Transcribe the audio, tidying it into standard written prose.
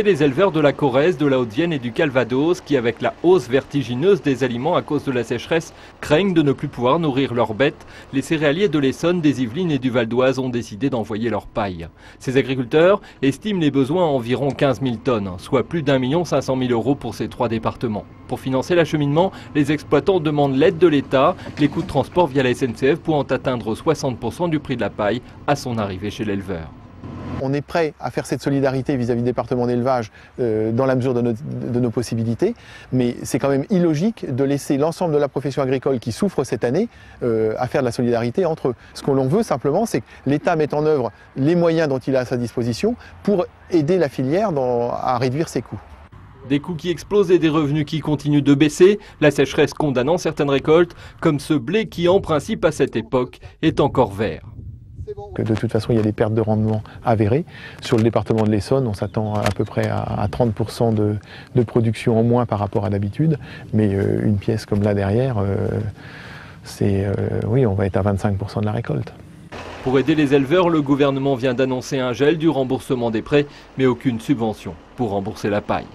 Les éleveurs de la Corrèze, de la Haute-Vienne et du Calvados qui, avec la hausse vertigineuse des aliments à cause de la sécheresse, craignent de ne plus pouvoir nourrir leurs bêtes, les céréaliers de l'Essonne, des Yvelines et du Val d'Oise ont décidé d'envoyer leur paille. Ces agriculteurs estiment les besoins à environ 15 000 tonnes, soit plus d'1 500 000 € pour ces 3 départements. Pour financer l'acheminement, les exploitants demandent l'aide de l'État, les coûts de transport via la SNCF pouvant atteindre 60% du prix de la paille à son arrivée chez l'éleveur. On est prêt à faire cette solidarité vis-à-vis du département d'élevage dans la mesure de nos possibilités, mais c'est quand même illogique de laisser l'ensemble de la profession agricole qui souffre cette année à faire de la solidarité entre eux. Ce que l'on veut simplement, c'est que l'État mette en œuvre les moyens dont il a à sa disposition pour aider la filière à réduire ses coûts. Des coûts qui explosent et des revenus qui continuent de baisser, la sécheresse condamnant certaines récoltes, comme ce blé qui en principe à cette époque est encore vert. De toute façon, il y a des pertes de rendement avérées. Sur le département de l'Essonne, on s'attend à peu près à 30% de production en moins par rapport à d'habitude. Mais une pièce comme là derrière, oui, on va être à 25% de la récolte. Pour aider les éleveurs, le gouvernement vient d'annoncer un gel du remboursement des prêts, mais aucune subvention pour rembourser la paille.